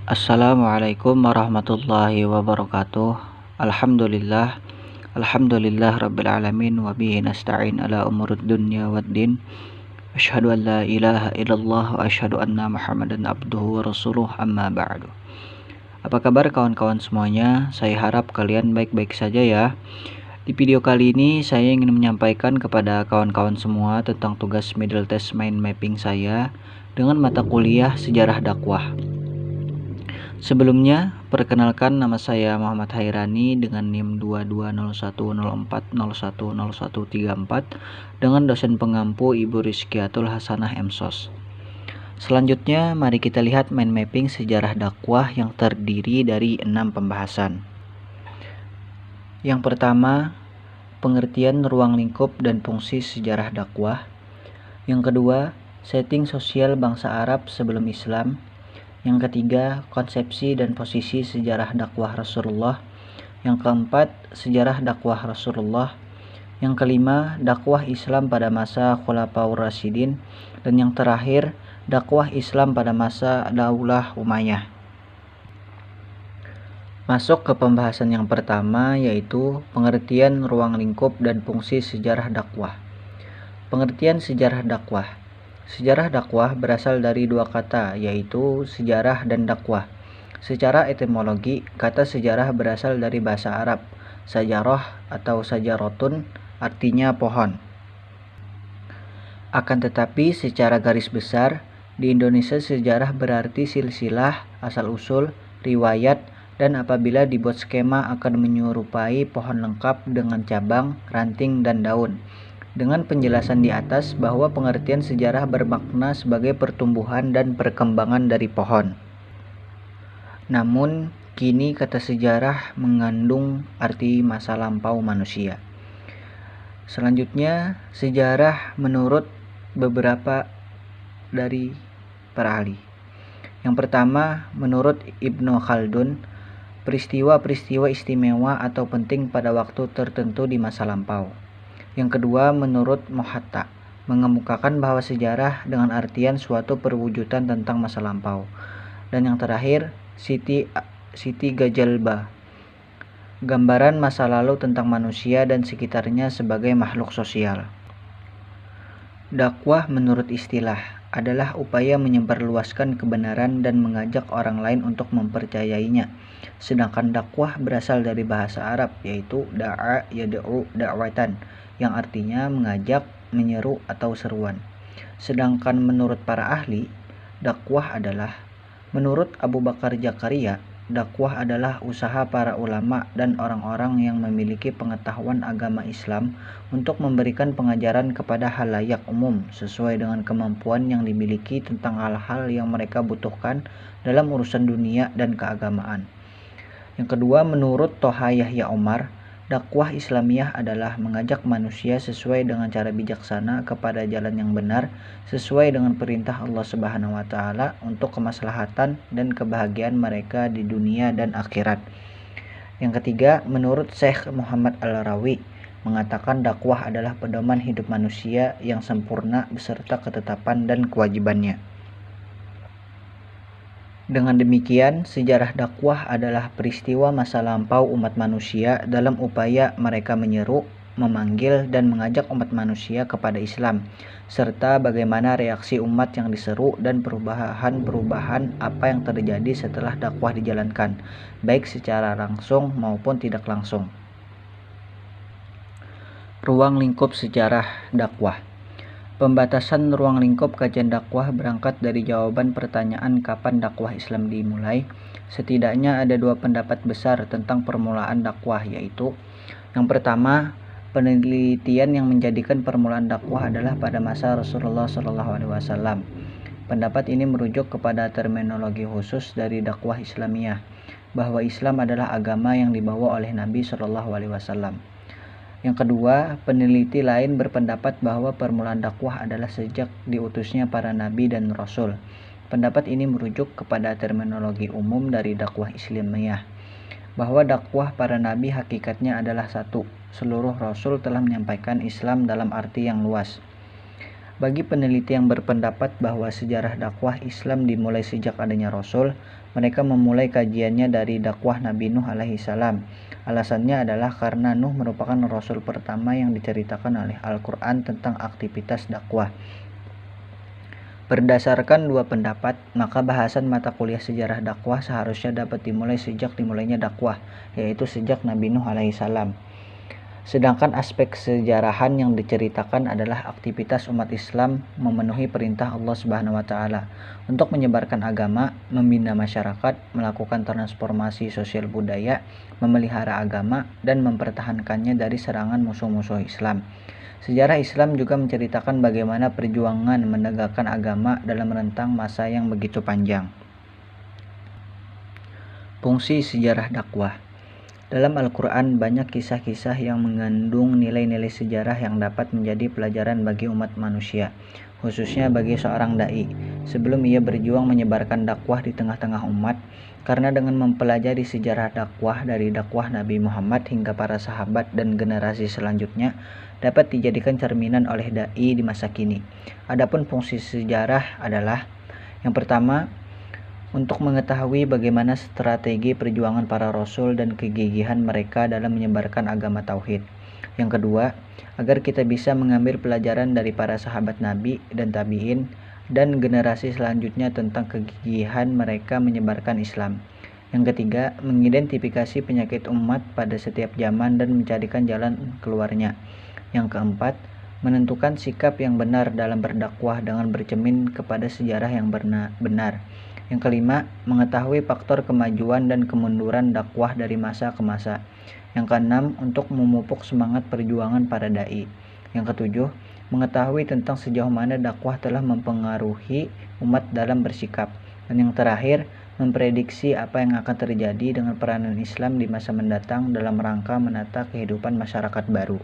Assalamualaikum warahmatullahi wabarakatuh. Alhamdulillah rabbil alamin wa bihi nasta'in ala umurud dunya waddin. Asyhadu an la ilaha illallah wa asyhadu anna Muhammadan abduhu wa rasuluh, amma ba'du. Apa kabar kawan-kawan semuanya? Saya harap kalian baik-baik saja ya. Di video kali ini saya ingin menyampaikan kepada kawan-kawan semua tentang tugas middle test mind mapping saya dengan mata kuliah sejarah dakwah. Sebelumnya, perkenalkan, nama saya Muhammad Hairani dengan NIM 220104010134 dengan dosen pengampu Ibu Rizkiatul Hasanah MSOS. Selanjutnya, mari kita lihat mind mapping sejarah dakwah yang terdiri dari 6 pembahasan. Yang pertama, pengertian ruang lingkup dan fungsi sejarah dakwah. Yang kedua, setting sosial bangsa Arab sebelum Islam. Yang ketiga, konsepsi dan posisi sejarah dakwah Rasulullah. Yang keempat, sejarah dakwah Rasulullah. Yang kelima, dakwah Islam pada masa Khulafaur Rasyidin. Dan yang terakhir, dakwah Islam pada masa Daulah Umayyah. Masuk ke pembahasan yang pertama, yaitu pengertian ruang lingkup dan fungsi sejarah dakwah. Pengertian sejarah dakwah. Sejarah dakwah berasal dari dua kata, yaitu sejarah dan dakwah. Secara etimologi, kata sejarah berasal dari bahasa Arab, sajarah atau sajarotun, artinya pohon. Akan tetapi, secara garis besar, di Indonesia sejarah berarti silsilah, asal-usul, riwayat, dan apabila dibuat skema akan menyerupai pohon lengkap dengan cabang, ranting, dan daun. Dengan penjelasan di atas bahwa pengertian sejarah bermakna sebagai pertumbuhan dan perkembangan dari pohon. Namun, kini kata sejarah mengandung arti masa lampau manusia. Selanjutnya, sejarah menurut beberapa dari para ahli. Yang pertama, menurut Ibnu Khaldun, peristiwa-peristiwa istimewa atau penting pada waktu tertentu di masa lampau. Yang kedua, menurut Mohatta, mengemukakan bahwa sejarah dengan artian suatu perwujudan tentang masa lampau. Dan yang terakhir, Siti Gajalba, gambaran masa lalu tentang manusia dan sekitarnya sebagai makhluk sosial. Dakwah menurut istilah adalah upaya menyebarluaskan kebenaran dan mengajak orang lain untuk mempercayainya. Sedangkan dakwah berasal dari bahasa Arab, yaitu da'a yad'u da'watan, yang artinya mengajak, menyeru, atau seruan. Sedangkan menurut para ahli, dakwah adalah, menurut Abu Bakar Zakaria, dakwah adalah usaha para ulama dan orang-orang yang memiliki pengetahuan agama Islam untuk memberikan pengajaran kepada halayak umum sesuai dengan kemampuan yang dimiliki tentang hal-hal yang mereka butuhkan dalam urusan dunia dan keagamaan. Yang kedua, menurut Toha Yahya Omar, dakwah Islamiyah adalah mengajak manusia sesuai dengan cara bijaksana kepada jalan yang benar sesuai dengan perintah Allah Subhanahu wa taala untuk kemaslahatan dan kebahagiaan mereka di dunia dan akhirat. Yang ketiga, menurut Syekh Muhammad Al-Rawi, mengatakan dakwah adalah pedoman hidup manusia yang sempurna beserta ketetapan dan kewajibannya. Dengan demikian, sejarah dakwah adalah peristiwa masa lampau umat manusia dalam upaya mereka menyeru, memanggil, dan mengajak umat manusia kepada Islam, serta bagaimana reaksi umat yang diseru dan perubahan-perubahan apa yang terjadi setelah dakwah dijalankan, baik secara langsung maupun tidak langsung. Ruang lingkup sejarah dakwah. Pembatasan ruang lingkup kajian dakwah berangkat dari jawaban pertanyaan kapan dakwah Islam dimulai. Setidaknya ada dua pendapat besar tentang permulaan dakwah, yaitu yang pertama, penelitian yang menjadikan permulaan dakwah adalah pada masa Rasulullah SAW. Pendapat ini merujuk kepada terminologi khusus dari dakwah Islamiyah, bahwa Islam adalah agama yang dibawa oleh Nabi SAW. Yang kedua, peneliti lain berpendapat bahwa permulaan dakwah adalah sejak diutusnya para nabi dan rasul. Pendapat ini merujuk kepada terminologi umum dari dakwah Islamiyah, bahwa dakwah para nabi hakikatnya adalah satu. Seluruh rasul telah menyampaikan Islam dalam arti yang luas. Bagi peneliti yang berpendapat bahwa sejarah dakwah Islam dimulai sejak adanya Rasul, mereka memulai kajiannya dari dakwah Nabi Nuh alaihi salam. Alasannya adalah karena Nuh merupakan Rasul pertama yang diceritakan oleh Al-Quran tentang aktivitas dakwah. Berdasarkan dua pendapat, maka bahasan mata kuliah sejarah dakwah seharusnya dapat dimulai sejak dimulainya dakwah, yaitu sejak Nabi Nuh alaihi salam. Sedangkan aspek sejarahan yang diceritakan adalah aktivitas umat Islam memenuhi perintah Allah Subhanahu wa taala untuk menyebarkan agama, membina masyarakat, melakukan transformasi sosial budaya, memelihara agama dan mempertahankannya dari serangan musuh-musuh Islam. Sejarah Islam juga menceritakan bagaimana perjuangan menegakkan agama dalam rentang masa yang begitu panjang. Fungsi sejarah dakwah. Dalam Al-Quran banyak kisah-kisah yang mengandung nilai-nilai sejarah yang dapat menjadi pelajaran bagi umat manusia, khususnya bagi seorang da'i, sebelum ia berjuang menyebarkan dakwah di tengah-tengah umat, karena dengan mempelajari sejarah dakwah dari dakwah Nabi Muhammad hingga para sahabat dan generasi selanjutnya, dapat dijadikan cerminan oleh da'i di masa kini. Adapun fungsi sejarah adalah, yang pertama, untuk mengetahui bagaimana strategi perjuangan para rasul dan kegigihan mereka dalam menyebarkan agama tauhid. Yang kedua, agar kita bisa mengambil pelajaran dari para sahabat Nabi dan tabi'in dan generasi selanjutnya tentang kegigihan mereka menyebarkan Islam. Yang ketiga, mengidentifikasi penyakit umat pada setiap zaman dan mencarikan jalan keluarnya. Yang keempat, menentukan sikap yang benar dalam berdakwah dengan bercermin kepada sejarah yang benar. Yang kelima, mengetahui faktor kemajuan dan kemunduran dakwah dari masa ke masa. Yang keenam, untuk memupuk semangat perjuangan para da'i. Yang ketujuh, mengetahui tentang sejauh mana dakwah telah mempengaruhi umat dalam bersikap. Dan yang terakhir, memprediksi apa yang akan terjadi dengan peranan Islam di masa mendatang dalam rangka menata kehidupan masyarakat baru.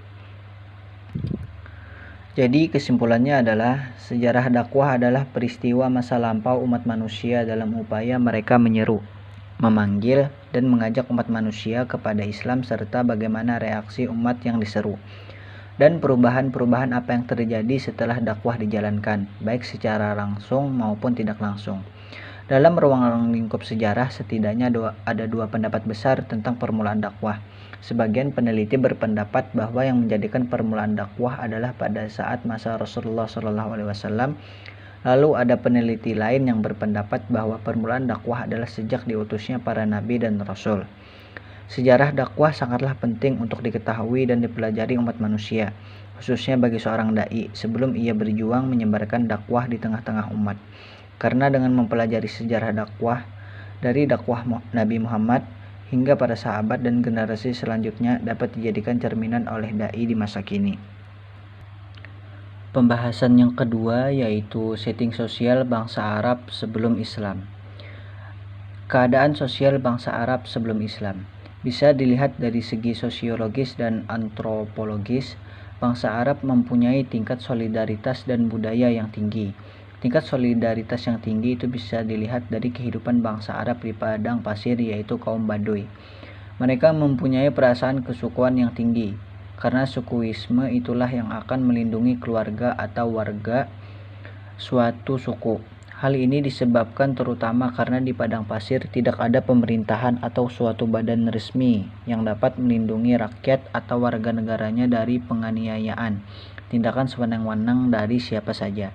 Jadi kesimpulannya adalah sejarah dakwah adalah peristiwa masa lampau umat manusia dalam upaya mereka menyeru, memanggil, dan mengajak umat manusia kepada Islam serta bagaimana reaksi umat yang diseru, dan perubahan-perubahan apa yang terjadi setelah dakwah dijalankan, baik secara langsung maupun tidak langsung. Dalam ruang lingkup sejarah setidaknya ada dua pendapat besar tentang permulaan dakwah. Sebagian peneliti berpendapat bahwa yang menjadikan permulaan dakwah adalah pada saat masa Rasulullah SAW. Lalu ada peneliti lain yang berpendapat bahwa permulaan dakwah adalah sejak diutusnya para nabi dan rasul. Sejarah dakwah sangatlah penting untuk diketahui dan dipelajari umat manusia, khususnya bagi seorang da'i sebelum ia berjuang menyebarkan dakwah di tengah-tengah umat. Karena dengan mempelajari sejarah dakwah dari dakwah Nabi Muhammad hingga para sahabat dan generasi selanjutnya dapat dijadikan cerminan oleh da'i di masa kini. Pembahasan yang kedua yaitu setting sosial bangsa Arab sebelum Islam. Keadaan sosial bangsa Arab sebelum Islam bisa dilihat dari segi sosiologis dan antropologis. Bangsa Arab mempunyai tingkat solidaritas dan budaya yang tinggi. Tingkat solidaritas yang tinggi itu bisa dilihat dari kehidupan bangsa Arab di padang pasir, yaitu kaum Baduy. Mereka mempunyai perasaan kesukuan yang tinggi, karena sukuisme itulah yang akan melindungi keluarga atau warga suatu suku. Hal ini disebabkan terutama karena di padang pasir tidak ada pemerintahan atau suatu badan resmi yang dapat melindungi rakyat atau warga negaranya dari penganiayaan, tindakan sewenang-wenang dari siapa saja.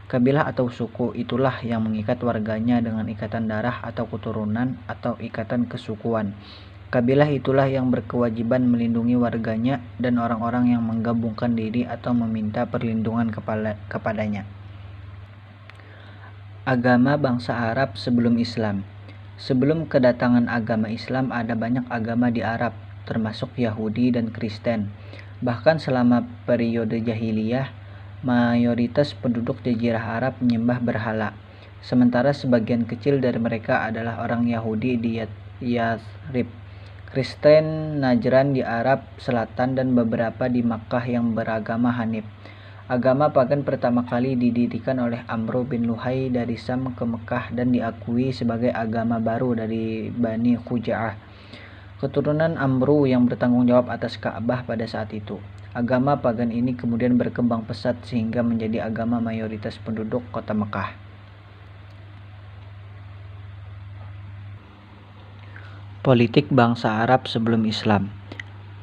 Kabilah atau suku itulah yang mengikat warganya dengan ikatan darah atau keturunan atau ikatan kesukuan. Kabilah itulah yang berkewajiban melindungi warganya dan orang-orang yang menggabungkan diri atau meminta perlindungan kepadanya. Agama bangsa Arab sebelum Islam. Sebelum kedatangan agama Islam ada banyak agama di Arab, termasuk Yahudi dan Kristen. Bahkan selama periode jahiliyah, mayoritas penduduk Jazirah Arab menyembah berhala, sementara sebagian kecil dari mereka adalah orang Yahudi di Yathrib, Kristen Najran di Arab Selatan, dan beberapa di Makkah yang beragama Hanif. Agama pagan pertama kali didirikan oleh Amr bin Luhai dari Sam ke Mekah dan diakui sebagai agama baru dari Bani Khuza'ah, keturunan Amru yang bertanggung jawab atas Ka'bah pada saat itu. Agama pagan ini kemudian berkembang pesat sehingga menjadi agama mayoritas penduduk kota Mekah. Politik bangsa Arab sebelum Islam.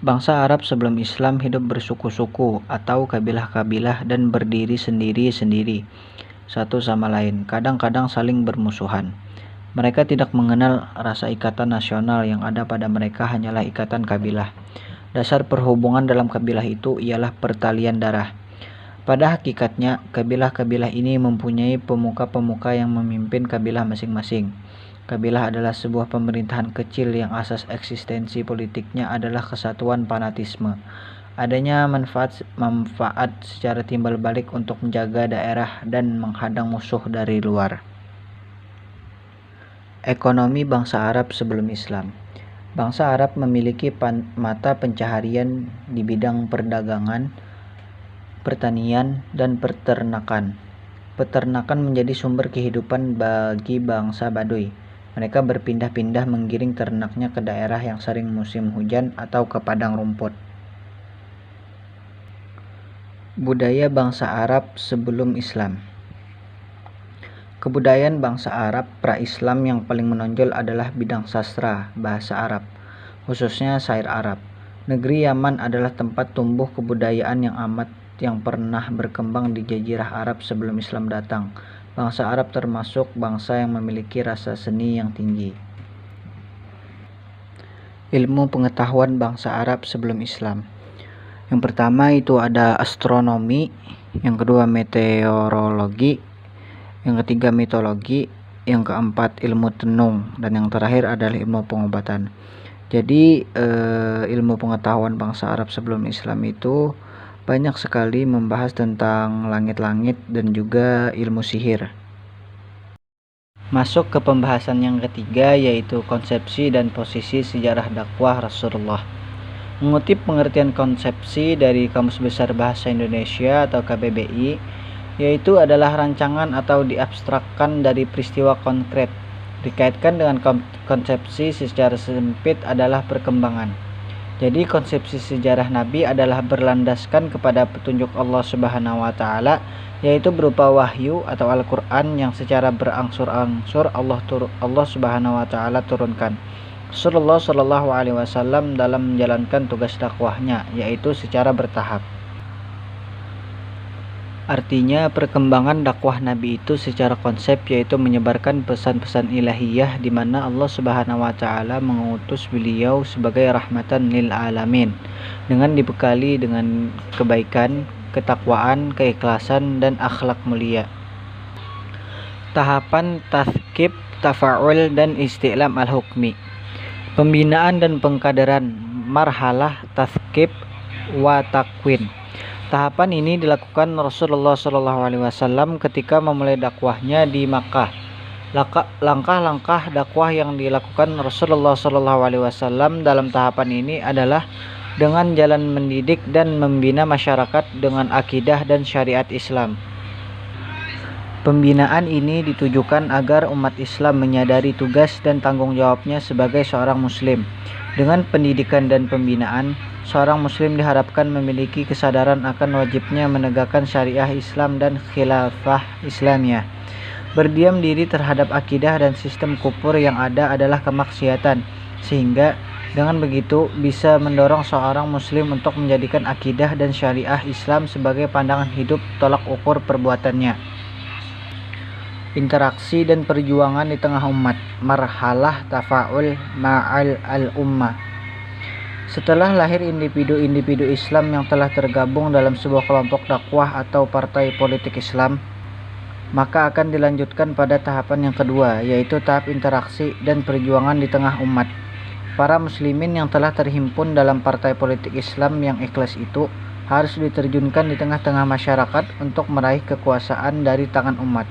Bangsa Arab sebelum Islam hidup bersuku-suku atau kabilah-kabilah dan berdiri sendiri-sendiri satu sama lain, kadang-kadang saling bermusuhan. Mereka tidak mengenal rasa ikatan nasional, yang ada pada mereka hanyalah ikatan kabilah. Dasar perhubungan dalam kabilah itu ialah pertalian darah. Pada hakikatnya, kabilah-kabilah ini mempunyai pemuka-pemuka yang memimpin kabilah masing-masing. Kabilah adalah sebuah pemerintahan kecil yang asas eksistensi politiknya adalah kesatuan fanatisme. Adanya manfaat secara timbal balik untuk menjaga daerah dan menghadang musuh dari luar. Ekonomi bangsa Arab sebelum Islam. Bangsa Arab memiliki mata pencaharian di bidang perdagangan, pertanian, dan peternakan. Peternakan menjadi sumber kehidupan bagi bangsa Baduy. Mereka berpindah-pindah menggiring ternaknya ke daerah yang sering musim hujan atau ke padang rumput. Budaya bangsa Arab sebelum Islam. Kebudayaan bangsa Arab pra-Islam yang paling menonjol adalah bidang sastra bahasa Arab, khususnya syair Arab. Negeri Yaman adalah tempat tumbuh kebudayaan yang pernah berkembang di Jazirah Arab sebelum Islam datang. Bangsa Arab termasuk bangsa yang memiliki rasa seni yang tinggi. Ilmu pengetahuan bangsa Arab sebelum Islam. Yang pertama itu ada astronomi, yang kedua meteorologi, yang ketiga mitologi, yang keempat ilmu tenung, dan yang terakhir adalah ilmu pengobatan. Jadi ilmu pengetahuan bangsa Arab sebelum Islam itu banyak sekali membahas tentang langit-langit dan juga ilmu sihir. Masuk ke pembahasan yang ketiga, yaitu konsepsi dan posisi sejarah dakwah Rasulullah. Mengutip pengertian konsepsi dari Kamus Besar Bahasa Indonesia atau KBBI, yaitu adalah rancangan atau diabstrakkan dari peristiwa konkret. Dikaitkan dengan konsepsi secara sempit adalah perkembangan. Jadi konsepsi sejarah Nabi adalah berlandaskan kepada petunjuk Allah Subhanahu wa taala, yaitu berupa wahyu atau Al-Qur'an yang secara berangsur-angsur Allah Subhanahu wa taala turunkan. Rasulullah Shallallahu alaihi wasallam dalam menjalankan tugas dakwahnya, yaitu secara bertahap. Artinya perkembangan dakwah Nabi itu secara konsep, yaitu menyebarkan pesan-pesan ilahiyah di mana Allah Subhanahu wa taala mengutus beliau sebagai rahmatan lil alamin dengan dibekali dengan kebaikan, ketakwaan, keikhlasan, dan akhlak mulia. Tahapan tazkib, tafa'ul, dan isti'lam al-hukmi. Pembinaan dan pengkaderan, marhalah tazkib wa takwin. Tahapan ini dilakukan Rasulullah SAW ketika memulai dakwahnya di Makkah. Langkah-langkah dakwah yang dilakukan Rasulullah SAW dalam tahapan ini adalah dengan jalan mendidik dan membina masyarakat dengan akidah dan syariat Islam. Pembinaan ini ditujukan agar umat Islam menyadari tugas dan tanggung jawabnya sebagai seorang muslim. Dengan pendidikan dan pembinaan, seorang muslim diharapkan memiliki kesadaran akan wajibnya menegakkan syariah Islam dan khilafah Islamiyah. Berdiam diri terhadap akidah dan sistem kufur yang ada adalah kemaksiatan, sehingga dengan begitu bisa mendorong seorang muslim untuk menjadikan akidah dan syariah Islam sebagai pandangan hidup tolak ukur perbuatannya. Interaksi dan perjuangan di tengah umat, marhalah tafa'ul ma'al al-ummah. Setelah lahir individu-individu Islam yang telah tergabung dalam sebuah kelompok dakwah atau partai politik Islam, maka akan dilanjutkan pada tahapan yang kedua, yaitu tahap interaksi dan perjuangan di tengah umat. Para muslimin yang telah terhimpun dalam partai politik Islam yang ikhlas itu harus diterjunkan di tengah-tengah masyarakat untuk meraih kekuasaan dari tangan umat.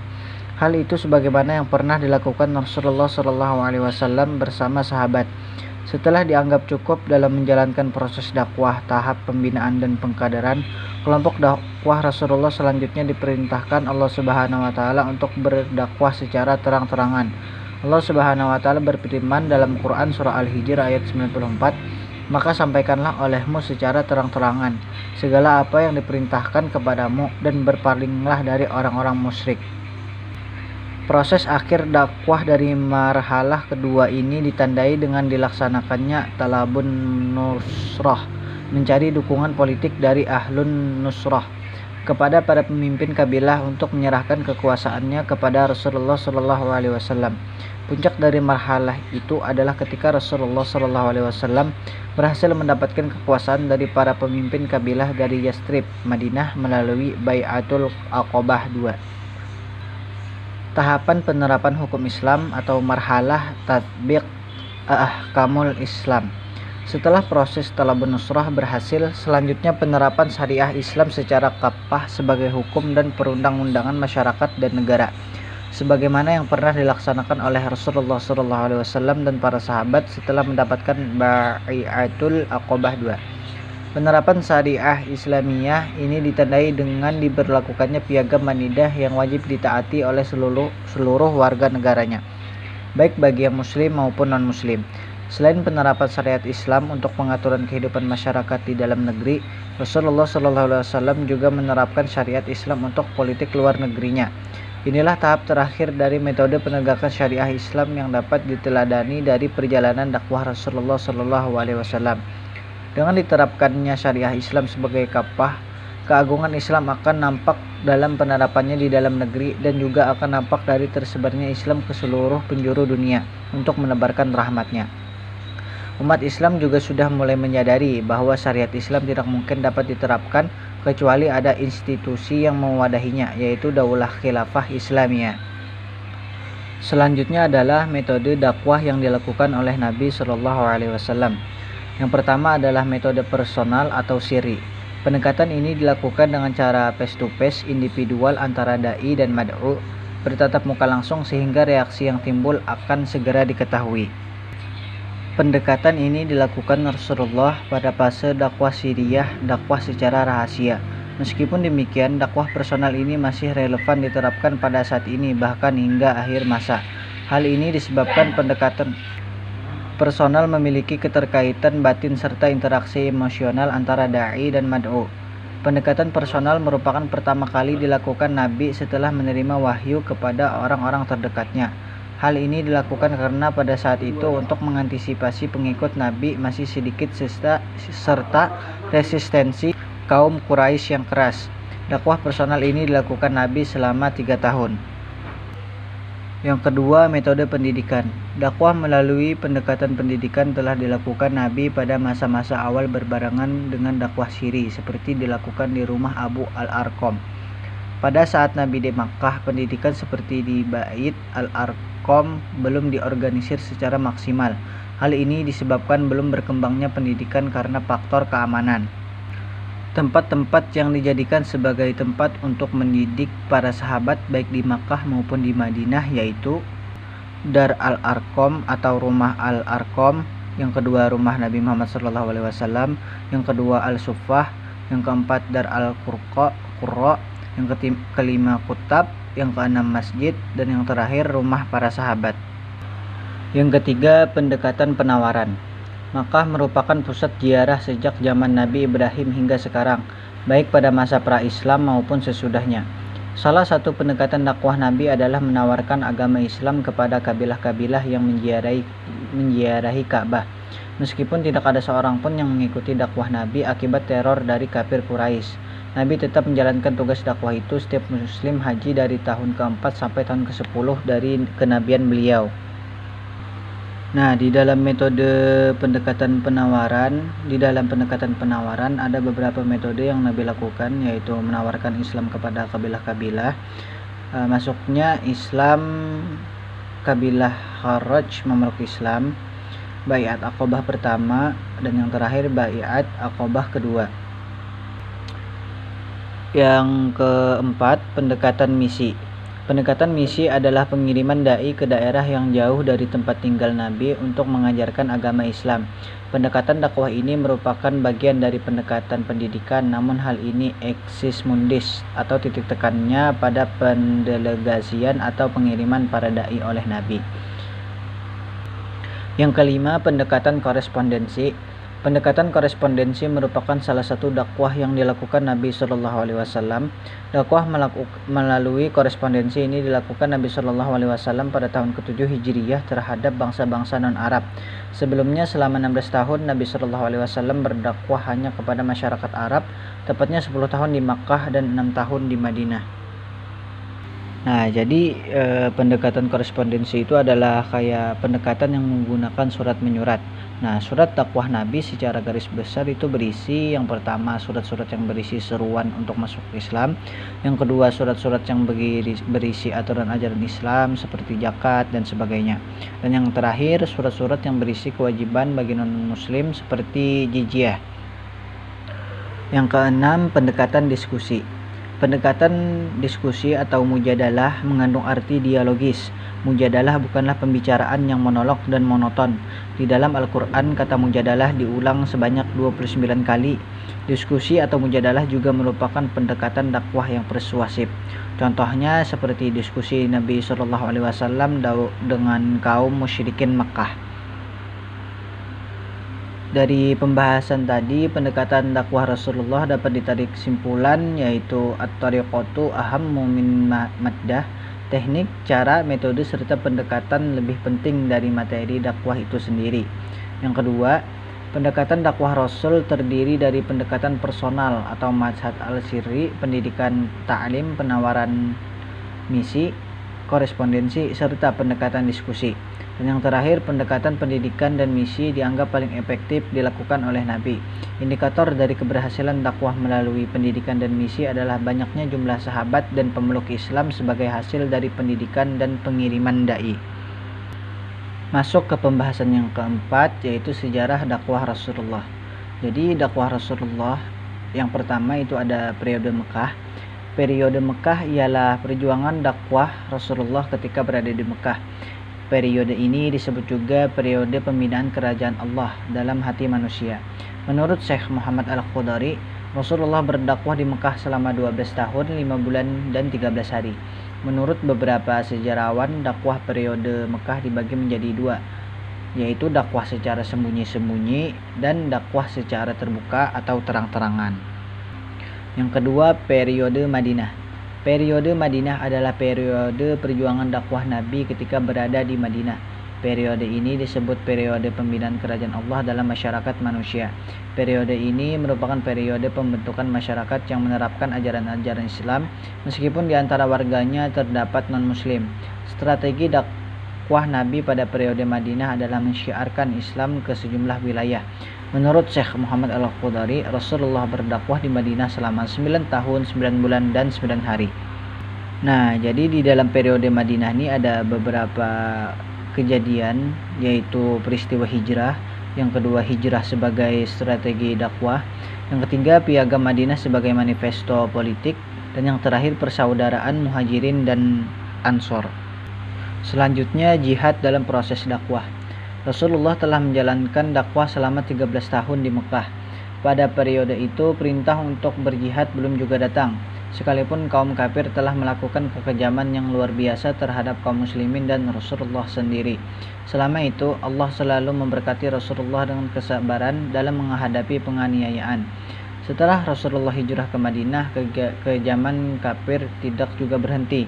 Hal itu sebagaimana yang pernah dilakukan Rasulullah SAW bersama sahabat. Setelah dianggap cukup dalam menjalankan proses dakwah tahap pembinaan dan pengkaderan, kelompok dakwah Rasulullah selanjutnya diperintahkan Allah Subhanahu wa taala untuk berdakwah secara terang-terangan. Allah Subhanahu wa taala berfirman dalam Quran surah Al-Hijr ayat 94, Maka sampaikanlah olehmu secara terang-terangan segala apa yang diperintahkan kepadamu dan berpalinglah dari orang-orang musyrik. Proses akhir dakwah dari marhalah kedua ini ditandai dengan dilaksanakannya talabun nusrah, mencari dukungan politik dari ahlun nusrah kepada para pemimpin kabilah untuk menyerahkan kekuasaannya kepada Rasulullah SAW. Puncak dari marhalah itu adalah ketika Rasulullah SAW berhasil mendapatkan kekuasaan dari para pemimpin kabilah dari Yastrib, Madinah melalui Bai'atul Aqobah II. Tahapan penerapan hukum Islam atau marhalah tatbiq ahkamul Islam. Setelah proses talabun nusrah berhasil, selanjutnya penerapan syariah Islam secara kaffah sebagai hukum dan perundang-undangan masyarakat dan negara, sebagaimana yang pernah dilaksanakan oleh Rasulullah SAW dan para sahabat setelah mendapatkan Bai'atul Aqobah II. Penerapan syariah Islamiyah ini ditandai dengan diberlakukannya piagam Manidah yang wajib ditaati oleh seluruh warga negaranya, baik bagi yang muslim maupun non-muslim. Selain penerapan syariat Islam untuk pengaturan kehidupan masyarakat di dalam negeri, Rasulullah SAW juga menerapkan syariat Islam untuk politik luar negerinya. Inilah tahap terakhir dari metode penegakan syariah Islam yang dapat diteladani dari perjalanan dakwah Rasulullah SAW. Dengan diterapkannya syariah Islam sebagai kaffah, keagungan Islam akan nampak dalam penerapannya di dalam negeri dan juga akan nampak dari tersebarnya Islam ke seluruh penjuru dunia untuk menebarkan rahmatnya. Umat Islam juga sudah mulai menyadari bahwa syariat Islam tidak mungkin dapat diterapkan kecuali ada institusi yang mewadahinya, yaitu Daulah Khilafah Islamiyah. Selanjutnya adalah metode dakwah yang dilakukan oleh Nabi SAW. Yang pertama adalah metode personal atau siri. Pendekatan ini dilakukan dengan cara face to face individual antara dai dan mad'u, bertatap muka langsung sehingga reaksi yang timbul akan segera diketahui. Pendekatan ini dilakukan Rasulullah pada fase dakwah siriyah, dakwah secara rahasia. Meskipun demikian, dakwah personal ini masih relevan diterapkan pada saat ini bahkan hingga akhir masa. Hal ini disebabkan pendekatan personal memiliki keterkaitan batin serta interaksi emosional antara da'i dan mad'u. Pendekatan personal merupakan pertama kali dilakukan Nabi setelah menerima wahyu kepada orang-orang terdekatnya. Hal ini dilakukan karena pada saat itu untuk mengantisipasi pengikut Nabi masih sedikit serta resistensi kaum Quraisy yang keras. Dakwah personal ini dilakukan Nabi selama 3 tahun. Yang kedua, metode pendidikan. Dakwah melalui pendekatan pendidikan telah dilakukan Nabi pada masa-masa awal berbarengan dengan dakwah siri, seperti dilakukan di rumah Abu Al-Arqam. Pada saat Nabi di Makkah, pendidikan seperti di Bait Al-Arqam belum diorganisir secara maksimal. Hal ini disebabkan belum berkembangnya pendidikan karena faktor keamanan. Tempat-tempat yang dijadikan sebagai tempat untuk mendidik para sahabat baik di Makkah maupun di Madinah yaitu Dar Al-Arqam atau Rumah Al-Arqam, yang kedua Rumah Nabi Muhammad SAW, yang kedua Al-Suffah, yang keempat Dar Al-Qurra, yang kelima Kutab, yang keenam Masjid, dan yang terakhir Rumah Para Sahabat. Yang ketiga, pendekatan penawaran. Makkah merupakan pusat ziarah sejak zaman Nabi Ibrahim hingga sekarang, baik pada masa pra-Islam maupun sesudahnya. Salah satu pendekatan dakwah Nabi adalah menawarkan agama Islam kepada kabilah-kabilah yang menziarahi Ka'bah. Meskipun tidak ada seorang pun yang mengikuti dakwah Nabi akibat teror dari kafir Quraisy, Nabi tetap menjalankan tugas dakwah itu setiap muslim haji dari tahun ke-4 sampai tahun ke-10 dari kenabian beliau. Nah, di dalam pendekatan penawaran ada beberapa metode yang Nabi lakukan, yaitu menawarkan Islam kepada kabilah-kabilah. Masuknya Islam kabilah Kharaj memeluk Islam, Bai'at Aqobah pertama, dan yang terakhir Bai'at Aqobah kedua. Yang keempat, pendekatan misi. Pendekatan misi adalah pengiriman dai ke daerah yang jauh dari tempat tinggal Nabi untuk mengajarkan agama Islam. Pendekatan dakwah ini merupakan bagian dari pendekatan pendidikan, namun hal ini eksis mundis atau titik tekannya pada pendelegasian atau pengiriman para dai oleh Nabi. Yang kelima, pendekatan korespondensi. Pendekatan korespondensi merupakan salah satu dakwah yang dilakukan Nabi Shallallahu Alaihi Wasallam. Dakwah melalui korespondensi ini dilakukan Nabi Shallallahu Alaihi Wasallam pada tahun ke-7 Hijriyah terhadap bangsa-bangsa non-Arab. Sebelumnya selama 16 tahun Nabi Shallallahu Alaihi Wasallam berdakwah hanya kepada masyarakat Arab, tepatnya 10 tahun di Makkah dan 6 tahun di Madinah. Nah, jadi pendekatan korespondensi itu adalah kayak pendekatan yang menggunakan surat menyurat. Nah, surat dakwah Nabi secara garis besar itu berisi yang pertama surat-surat yang berisi seruan untuk masuk Islam, yang kedua surat-surat yang berisi aturan ajaran Islam seperti zakat dan sebagainya, dan yang terakhir surat-surat yang berisi kewajiban bagi non-muslim seperti jizyah. Yang keenam, pendekatan diskusi. Pendekatan diskusi atau mujadalah mengandung arti dialogis. Mujadalah bukanlah pembicaraan yang monolog dan monoton. Di dalam Al-Quran, kata mujadalah diulang sebanyak 29 kali. Diskusi atau mujadalah juga merupakan pendekatan dakwah yang persuasif. Contohnya seperti diskusi Nabi SAW dengan kaum musyrikin Makkah. Dari pembahasan tadi, pendekatan dakwah Rasulullah dapat ditarik kesimpulan yaitu at-tariqatu ahammu min maddah, teknik, cara, metode, serta pendekatan lebih penting dari materi dakwah itu sendiri. Yang kedua, pendekatan dakwah Rasul terdiri dari pendekatan personal atau mazhab al-sirri, pendidikan ta'lim, penawaran misi, korespondensi, serta pendekatan diskusi. Dan yang terakhir, pendekatan pendidikan dan misi dianggap paling efektif dilakukan oleh Nabi. Indikator dari keberhasilan dakwah melalui pendidikan dan misi adalah banyaknya jumlah sahabat dan pemeluk Islam sebagai hasil dari pendidikan dan pengiriman dai. Masuk ke pembahasan yang keempat, yaitu sejarah dakwah Rasulullah. Jadi dakwah Rasulullah yang pertama itu ada periode Mekah. Periode Mekah ialah perjuangan dakwah Rasulullah ketika berada di Mekah. Periode ini disebut juga periode pembinaan kerajaan Allah dalam hati manusia. Menurut Syekh Muhammad Al-Khudari, Rasulullah berdakwah di Mekah selama 12 tahun, 5 bulan, dan 13 hari. Menurut beberapa sejarawan, dakwah periode Mekah dibagi menjadi dua, yaitu dakwah secara sembunyi-sembunyi dan dakwah secara terbuka atau terang-terangan. Yang kedua, periode Madinah. Periode Madinah adalah periode perjuangan dakwah Nabi ketika berada di Madinah. Periode ini disebut periode pembinaan kerajaan Allah dalam masyarakat manusia. Periode ini merupakan periode pembentukan masyarakat yang menerapkan ajaran-ajaran Islam, meskipun di antara warganya terdapat non-muslim. Strategi dakwah Nabi pada periode Madinah adalah mensyiarkan Islam ke sejumlah wilayah. Menurut Syekh Muhammad Al-Khudari, Rasulullah berdakwah di Madinah selama 9 tahun, 9 bulan, dan 9 hari. Nah, jadi di dalam periode Madinah ini ada beberapa kejadian, yaitu peristiwa hijrah. Yang kedua, hijrah sebagai strategi dakwah. Yang ketiga, piagam Madinah sebagai manifesto politik. Dan yang terakhir, persaudaraan Muhajirin dan Ansor. Selanjutnya, jihad dalam proses dakwah. Rasulullah telah menjalankan dakwah selama 13 tahun di Mekah. Pada periode itu, perintah untuk berjihad belum juga datang, sekalipun kaum kafir telah melakukan kekejaman yang luar biasa terhadap kaum muslimin dan Rasulullah sendiri. Selama itu, Allah selalu memberkati Rasulullah dengan kesabaran dalam menghadapi penganiayaan. Setelah Rasulullah hijrah ke Madinah, kekejaman kafir tidak juga berhenti,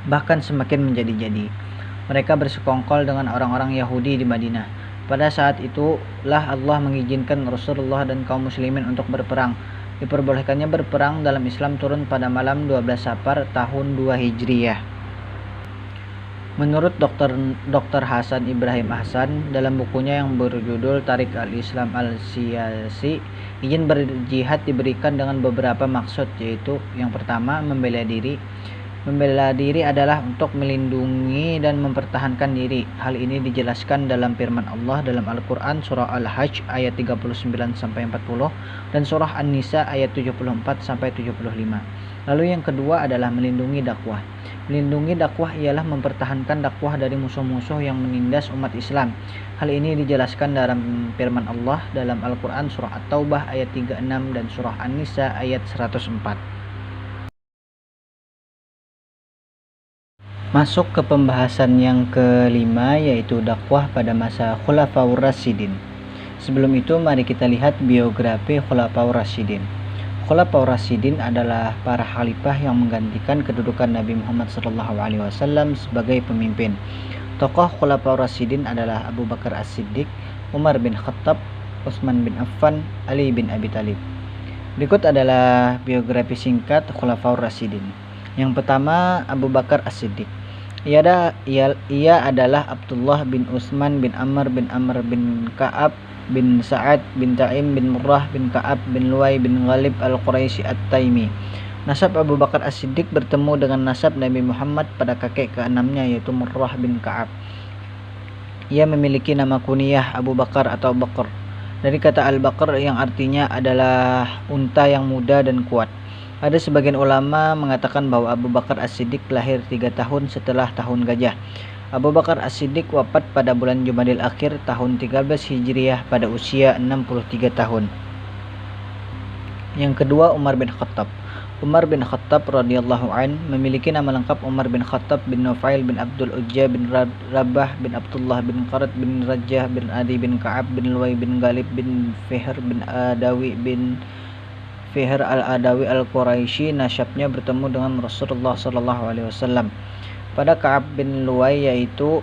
bahkan semakin menjadi-jadi. Mereka bersekongkol dengan orang-orang Yahudi di Madinah. Pada saat itulah Allah mengizinkan Rasulullah dan kaum muslimin untuk berperang. Diperbolehkannya berperang dalam Islam turun pada malam 12 Safar tahun 2 Hijriyah. Menurut Dr. Hasan Ibrahim Ahsan dalam bukunya yang berjudul Tarik al-Islam al-Siyasi, izin berjihad diberikan dengan beberapa maksud, yaitu yang pertama, membela diri. Membela diri adalah untuk melindungi dan mempertahankan diri. Hal ini dijelaskan dalam firman Allah dalam Al-Quran surah Al-Hajj ayat 39-40 dan surah An-Nisa ayat 74-75. Lalu yang kedua adalah melindungi dakwah. Melindungi dakwah ialah mempertahankan dakwah dari musuh-musuh yang menindas umat Islam. Hal ini dijelaskan dalam firman Allah dalam Al-Quran surah At-Taubah ayat 36 dan surah An-Nisa ayat 104. Masuk ke pembahasan yang kelima, yaitu dakwah pada masa Khulafaur Rasyidin. Sebelum itu mari kita lihat biografi Khulafaur Rasyidin. Khulafaur Rasyidin adalah para khalifah yang menggantikan kedudukan Nabi Muhammad SAW sebagai pemimpin. Tokoh Khulafaur Rasyidin adalah Abu Bakar As-Siddiq, Umar bin Khattab, Utsman bin Affan, Ali bin Abi Thalib. Berikut adalah biografi singkat Khulafaur Rasyidin. Yang pertama, Abu Bakar As-Siddiq. Ia adalah Abdullah bin Utsman bin Amr bin Ka'ab bin Sa'ad bin Ta'im bin Murrah bin Ka'ab bin Luwai bin Ghalib al-Quraisy at-Taimi. Nasab Abu Bakar As-Siddiq bertemu dengan nasab Nabi Muhammad pada kakek keenamnya, yaitu Murrah bin Ka'ab. Ia memiliki nama kunyah Abu Bakar atau Bakar dari kata Al-Bakar yang artinya adalah unta yang muda dan kuat. Ada sebagian ulama mengatakan bahwa Abu Bakar As-Siddiq lahir 3 tahun setelah tahun gajah. Abu Bakar As-Siddiq wafat pada bulan Jumadil Akhir tahun 13 Hijriah pada usia 63 tahun. Yang kedua, Umar bin Khattab. Umar bin Khattab radhiyallahu an memiliki nama lengkap Umar bin Khattab bin Nufail bin Abdul Uzza bin Rabah bin Abdullah bin Qarat bin Rajah bin Adi bin Ka'ab bin Luwai bin Ghalib bin Fihr bin Adawi bin Fihr al-Adawi al-Quraisy. Nasabnya bertemu dengan Rasulullah SAW. Pada Ka'ab bin Luwai, yaitu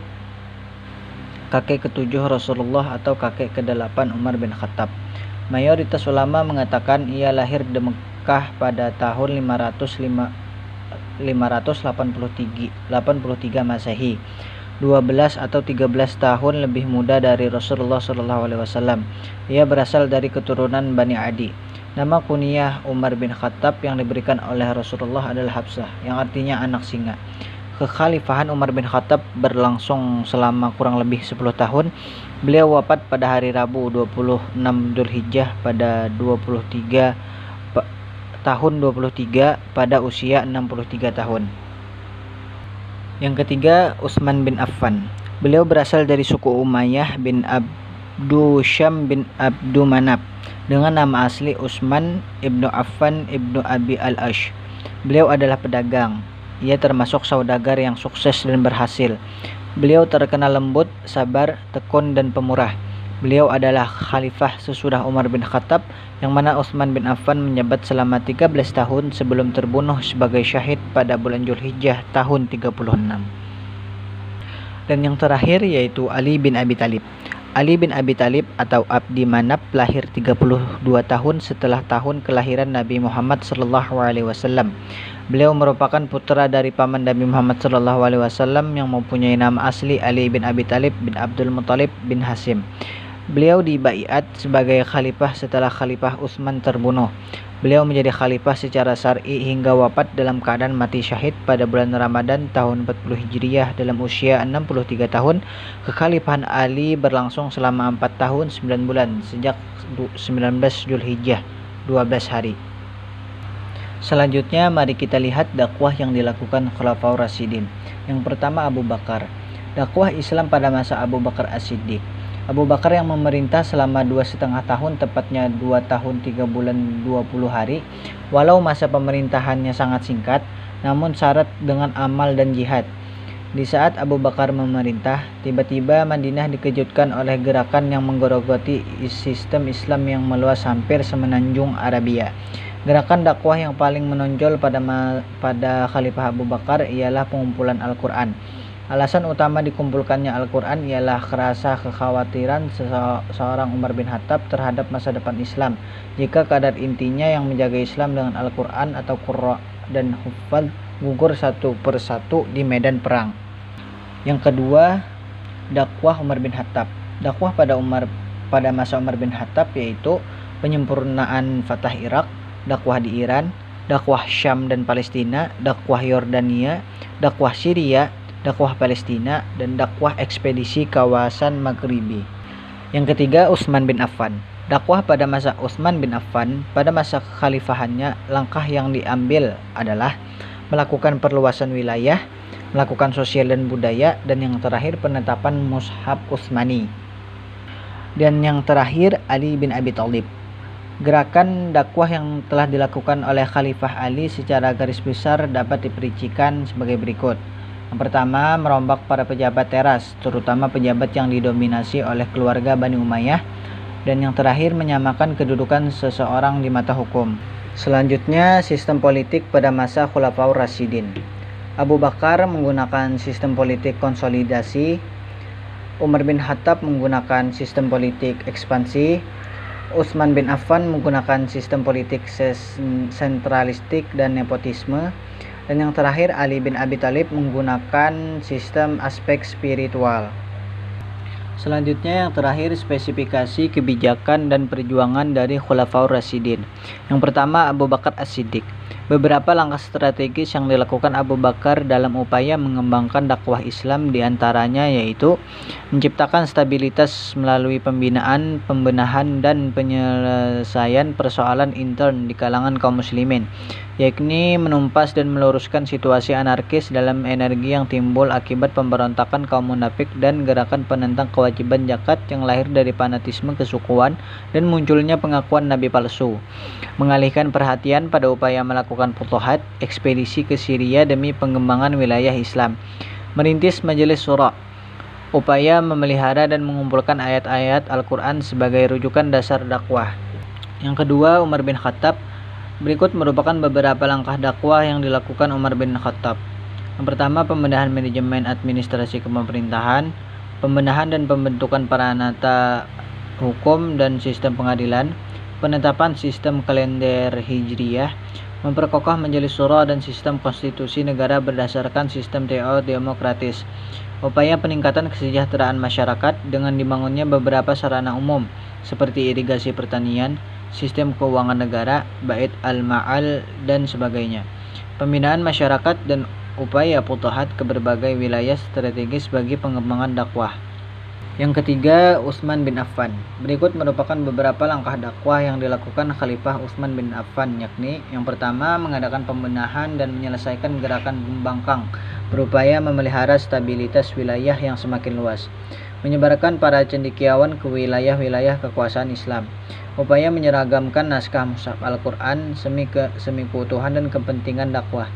kakek ke-7 Rasulullah atau kakek ke-8 Umar bin Khattab. Mayoritas ulama mengatakan ia lahir di Mekah pada tahun 583 Masehi, 12 atau 13 tahun lebih muda dari Rasulullah SAW. Ia berasal dari keturunan Bani Adi. Nama kunyah Umar bin Khattab yang diberikan oleh Rasulullah adalah Habsah, yang artinya anak singa. Kekhalifahan Umar bin Khattab berlangsung selama kurang lebih 10 tahun. Beliau wafat pada hari Rabu 26 Dzulhijjah pada 23 pada usia 63 tahun. Yang ketiga, Utsman bin Affan. Beliau berasal dari suku Umayyah bin Abdu Syam bin Abdu Manaf dengan nama asli Utsman ibnu Affan ibnu Abi al-Ash. Beliau adalah pedagang. Ia termasuk saudagar yang sukses dan berhasil. Beliau terkenal lembut, sabar, tekun, dan pemurah. Beliau adalah khalifah sesudah Umar bin Khattab, yang mana Utsman bin Affan menjabat selama 13 tahun sebelum terbunuh sebagai syahid pada bulan Dzulhijjah tahun 36. Dan yang terakhir yaitu Ali bin Abi Thalib. Ali bin Abi Thalib atau Abdi Manaf lahir 32 tahun setelah tahun kelahiran Nabi Muhammad SAW. Beliau merupakan putra dari paman Nabi Muhammad SAW yang mempunyai nama asli Ali bin Abi Thalib bin Abdul Muthalib bin Hashim. Beliau dibaiat sebagai khalifah setelah Khalifah Utsman terbunuh. Beliau menjadi khalifah secara syar'i hingga wafat dalam keadaan mati syahid pada bulan Ramadan tahun 40 Hijriah dalam usia 63 tahun. Kekhalifahan Ali berlangsung selama 4 tahun 9 bulan sejak 19 Dzulhijjah, 12 hari. Selanjutnya mari kita lihat dakwah yang dilakukan Khulafaur Rasyidin. Yang pertama, Abu Bakar. Dakwah Islam pada masa Abu Bakar As-Siddiq. Abu Bakar yang memerintah selama 2,5 tahun, tepatnya 2 tahun 3 bulan 20 hari. Walau masa pemerintahannya sangat singkat, namun syarat dengan amal dan jihad. Di saat Abu Bakar memerintah, tiba-tiba Madinah dikejutkan oleh gerakan yang menggerogoti sistem Islam yang meluas hampir semenanjung Arabia. Gerakan dakwah yang paling menonjol pada Khalifah Abu Bakar ialah pengumpulan Al-Quran. Alasan utama dikumpulkannya Al-Quran ialah kerasa kekhawatiran seorang Umar bin Khattab terhadap masa depan Islam jika kadar intinya yang menjaga Islam dengan Al-Quran atau Qurra dan Huffaz gugur satu persatu di medan perang. Yang kedua, dakwah Umar bin Khattab. Dakwah pada masa Umar bin Khattab yaitu penyempurnaan Fatah Irak, dakwah di Iran, dakwah Syam dan Palestina, dakwah Yordania, dakwah Syria, dakwah Palestina, dan dakwah ekspedisi kawasan Maghribi. Yang ketiga, Utsman bin Affan. Dakwah pada masa Utsman bin Affan, pada masa kekhalifahannya, langkah yang diambil adalah melakukan perluasan wilayah, melakukan sosial dan budaya, dan yang terakhir penetapan Mushaf Utsmani. Dan yang terakhir, Ali bin Abi Thalib. Gerakan dakwah yang telah dilakukan oleh Khalifah Ali secara garis besar dapat diperincikan sebagai berikut. Yang pertama, merombak para pejabat teras, terutama pejabat yang didominasi oleh keluarga Bani Umayyah. Dan yang terakhir, menyamakan kedudukan seseorang di mata hukum. Selanjutnya, sistem politik pada masa Khulafaur Rasyidin. Abu Bakar menggunakan sistem politik konsolidasi, Umar bin Khattab menggunakan sistem politik ekspansi, Utsman bin Affan menggunakan sistem politik sentralistik dan nepotisme, dan yang terakhir Ali bin Abi Thalib menggunakan sistem aspek spiritual. Selanjutnya yang terakhir, spesifikasi kebijakan dan perjuangan dari Khulafaur Rasyidin. Yang pertama, Abu Bakar As-Siddiq. Beberapa langkah strategis yang dilakukan Abu Bakar dalam upaya mengembangkan dakwah Islam diantaranya yaitu menciptakan stabilitas melalui pembinaan, pembenahan, dan penyelesaian persoalan intern di kalangan kaum muslimin, yakni menumpas dan meluruskan situasi anarkis dalam energi yang timbul akibat pemberontakan kaum munafik dan gerakan penentang kewajiban zakat yang lahir dari fanatisme kesukuan dan munculnya pengakuan nabi palsu. Mengalihkan perhatian pada upaya melakukan futuhat, ekspedisi ke Syria demi pengembangan wilayah Islam. Merintis majelis syura, upaya memelihara dan mengumpulkan ayat-ayat Al-Quran sebagai rujukan dasar dakwah. Yang kedua, Umar bin Khattab. Berikut merupakan beberapa langkah dakwah yang dilakukan Umar bin Khattab. Yang pertama, pembenahan manajemen administrasi pemerintahan, pembenahan dan pembentukan peranata hukum dan sistem pengadilan, penetapan sistem kalender hijriyah, memperkokoh majelis syura dan sistem konstitusi negara berdasarkan sistem demokratis, upaya peningkatan kesejahteraan masyarakat dengan dibangunnya beberapa sarana umum seperti irigasi pertanian, sistem keuangan negara, bait al-ma'al, dan sebagainya. Pembinaan masyarakat dan upaya futuhat ke berbagai wilayah strategis bagi pengembangan dakwah. Yang ketiga, Utsman bin Affan. Berikut merupakan beberapa langkah dakwah yang dilakukan Khalifah Utsman bin Affan, yakni yang pertama, mengadakan pembenahan dan menyelesaikan gerakan pembangkang berupaya memelihara stabilitas wilayah yang semakin luas, menyebarkan para cendekiawan ke wilayah-wilayah kekuasaan Islam, upaya menyeragamkan naskah mushaf Al-Quran semi keutuhan dan kepentingan dakwah,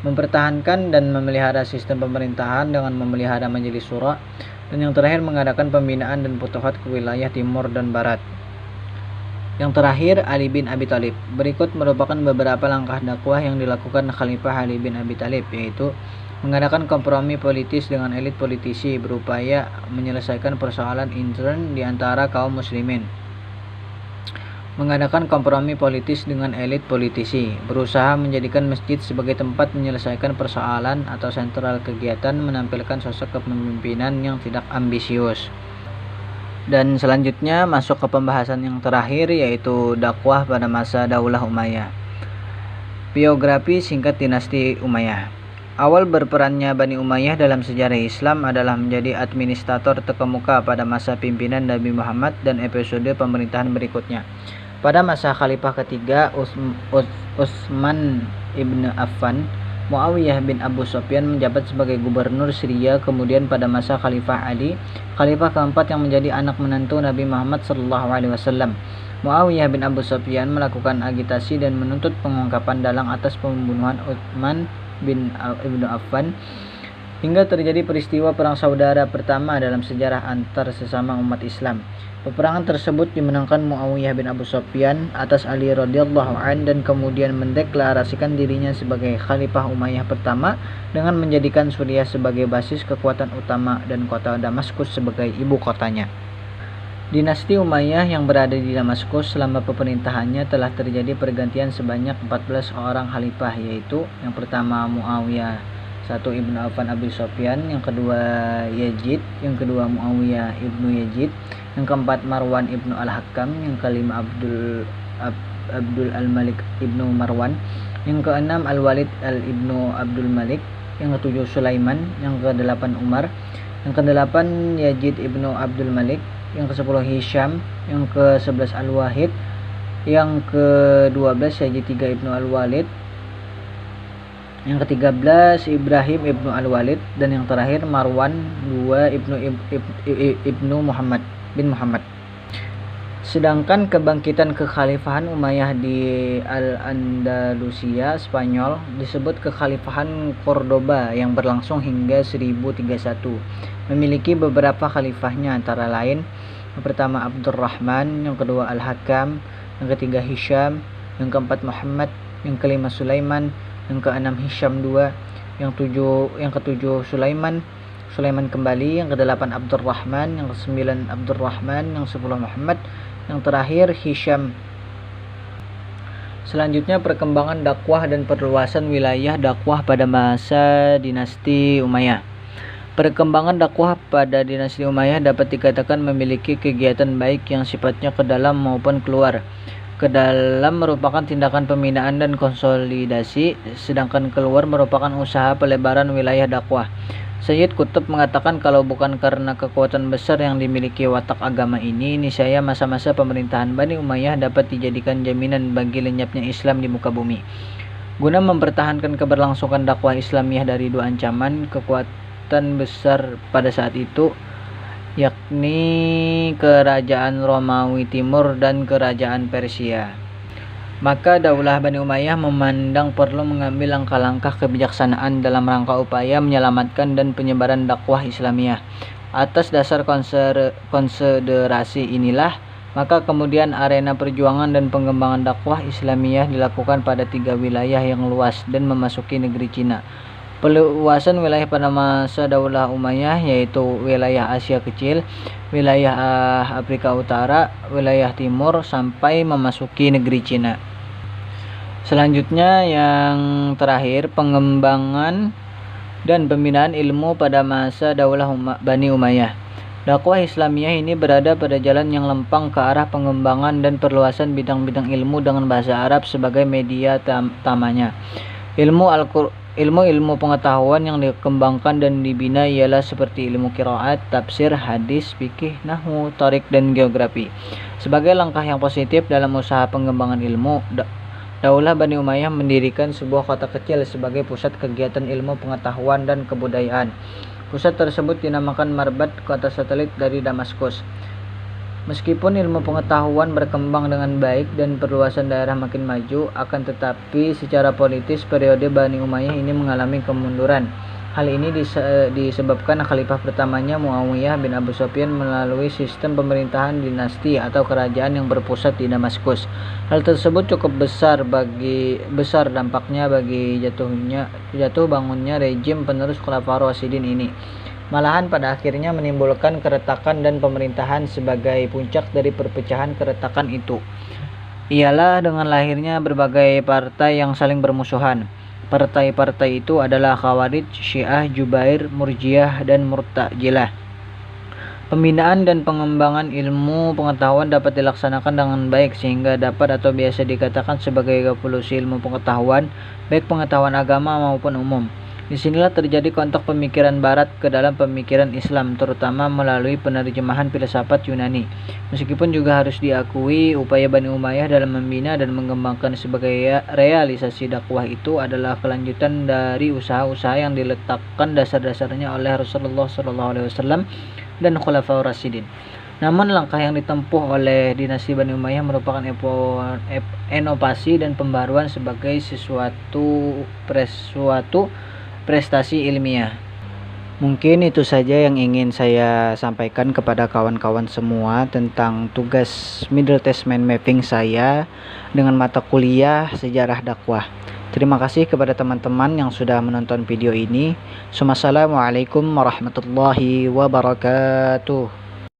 mempertahankan dan memelihara sistem pemerintahan dengan memelihara majelis syura, dan yang terakhir mengadakan pembinaan dan futuhat ke wilayah timur dan barat. Yang terakhir, Ali bin Abi Thalib. Berikut merupakan beberapa langkah dakwah yang dilakukan Khalifah Ali bin Abi Thalib, yaitu mengadakan kompromi politis dengan elit politisi berupaya menyelesaikan persoalan intern di antara kaum muslimin. Mengadakan kompromi politis dengan elit politisi, berusaha menjadikan masjid sebagai tempat menyelesaikan persoalan atau sentral kegiatan, menampilkan sosok kepemimpinan yang tidak ambisius. Dan selanjutnya masuk ke pembahasan yang terakhir, yaitu dakwah pada masa Daulah Umayyah. Biografi singkat dinasti Umayyah. Awal berperannya Bani Umayyah dalam sejarah Islam adalah menjadi administrator terkemuka pada masa pimpinan Nabi Muhammad dan episode pemerintahan berikutnya. Pada masa Khalifah ketiga Utsman ibn Affan, Muawiyah bin Abu Sufyan menjabat sebagai gubernur Syria. Kemudian pada masa Khalifah Ali, Khalifah keempat yang menjadi anak menantu Nabi Muhammad SAW, Muawiyah bin Abu Sufyan melakukan agitasi dan menuntut pengungkapan dalang atas pembunuhan Utsman bin Ibn Affan, hingga terjadi peristiwa perang saudara pertama dalam sejarah antar sesama umat Islam. Peperangan tersebut dimenangkan Muawiyah bin Abu Sufyan atas Ali radhiyallahu an dan kemudian mendeklarasikan dirinya sebagai Khalifah Umayyah pertama dengan menjadikan Suriah sebagai basis kekuatan utama dan kota Damaskus sebagai ibu kotanya. Dinasti Umayyah yang berada di Damaskus selama pemerintahannya telah terjadi pergantian sebanyak 14 orang khalifah, yaitu yang pertama Muawiyah ibn Affan Abi Sufyan, yang kedua Yazid, yang kedua Muawiyah ibnu Yazid, yang keempat Marwan ibnu Al-Hakam, yang kelima Abdul Al-Malik ibnu Marwan, yang keenam Al-Walid ibnu Abdul Malik, yang ketujuh Sulaiman, yang kedelapan Umar, yang kedelapan Yazid ibnu Abdul Malik, yang ke-10 Hisham, yang ke-11 Al-Wahid, yang ke-12 Yazid III ibnu Al-Walid, yang ke-13 Ibrahim ibnu Al-Walid, dan yang terakhir Marwan II ibnu Muhammad bin Muhammad. Sedangkan kebangkitan kekhalifahan Umayyah di Al-Andalusia Spanyol disebut kekhalifahan Cordoba yang berlangsung hingga 1031, memiliki beberapa khalifahnya antara lain Yang pertama Abdurrahman, yang kedua Al-Hakam, yang ketiga Hisham, yang keempat Muhammad, yang kelima Sulaiman, yang keenam Hisham 2, yang ketujuh Sulaiman kembali, yang kedelapan Abdurrahman, yang kesembilan Abdurrahman, yang 10 Muhammad, yang terakhir Hisham. Selanjutnya perkembangan dakwah dan perluasan wilayah dakwah pada masa dinasti Umayyah. Perkembangan dakwah pada dinasti Umayyah dapat dikatakan memiliki kegiatan baik yang sifatnya ke dalam maupun keluar. Ke dalam merupakan tindakan pembinaan dan konsolidasi, sedangkan keluar merupakan usaha pelebaran wilayah dakwah. Sayyid Qutb mengatakan kalau bukan karena kekuatan besar yang dimiliki watak agama ini, niscaya masa-masa pemerintahan Bani Umayyah dapat dijadikan jaminan bagi lenyapnya Islam di muka bumi. Guna mempertahankan keberlangsungan dakwah Islamiyah dari dua ancaman kekuatan besar pada saat itu, yakni kerajaan Romawi Timur dan kerajaan Persia, maka Daulah Bani Umayyah memandang perlu mengambil langkah-langkah kebijaksanaan dalam rangka upaya menyelamatkan dan penyebaran dakwah Islamiyah. Atas dasar konsiderasi inilah, maka kemudian arena perjuangan dan pengembangan dakwah Islamiyah dilakukan pada 3 wilayah yang luas dan memasuki negeri Cina. Peluasan wilayah pada masa Daulah Umayyah yaitu wilayah Asia Kecil, wilayah Afrika Utara, wilayah Timur, sampai memasuki negeri Cina. Selanjutnya yang terakhir, pengembangan dan pembinaan ilmu pada masa Daulah Bani Umayyah. Dakwah Islamiyah ini berada pada jalan yang lempang ke arah pengembangan dan perluasan bidang-bidang ilmu dengan bahasa Arab sebagai media utamanya. Ilmu pengetahuan yang dikembangkan dan dibina ialah seperti ilmu qiraat, tafsir, hadis, fikih, nahwu, tarik, dan geografi. Sebagai langkah yang positif dalam usaha pengembangan ilmu, Daulah Bani Umayyah mendirikan sebuah kota kecil sebagai pusat kegiatan ilmu pengetahuan dan kebudayaan. Pusat tersebut dinamakan Marbat, kota satelit dari Damaskus. Meskipun ilmu pengetahuan berkembang dengan baik dan perluasan daerah makin maju, akan tetapi secara politis periode Bani Umayyah ini mengalami kemunduran. Hal ini disebabkan khalifah pertamanya Muawiyah bin Abu Sufyan melalui sistem pemerintahan dinasti atau kerajaan yang berpusat di Damaskus. Hal tersebut cukup besar dampaknya bagi jatuh bangunnya rejim penerus Khulafaur Rasyidin ini. Malahan pada akhirnya menimbulkan keretakan dan pemerintahan sebagai puncak dari perpecahan keretakan itu ialah dengan lahirnya berbagai partai yang saling bermusuhan. Partai-partai itu adalah Khawarij, Syiah, Jubair, Murjiah, dan Mu'tazilah. Pembinaan dan pengembangan ilmu pengetahuan dapat dilaksanakan dengan baik sehingga dapat atau biasa dikatakan sebagai revolusi ilmu pengetahuan, baik pengetahuan agama maupun umum. Disinilah terjadi kontak pemikiran Barat ke dalam pemikiran Islam, terutama melalui penerjemahan filsafat Yunani. Meskipun juga harus diakui, upaya Bani Umayyah dalam membina dan mengembangkan sebagai realisasi dakwah itu adalah kelanjutan dari usaha-usaha yang diletakkan dasar-dasarnya oleh Rasulullah SAW dan Khulafaur Rasyidin. Namun langkah yang ditempuh oleh dinasti Bani Umayyah merupakan inovasi dan pembaruan sebagai sesuatu prestasi ilmiah. Mungkin itu saja yang ingin saya sampaikan kepada kawan-kawan semua tentang tugas Middle Testament Mapping saya dengan mata kuliah sejarah dakwah. Terima kasih kepada teman-teman yang sudah menonton video ini. Wassalamualaikum warahmatullahi wabarakatuh.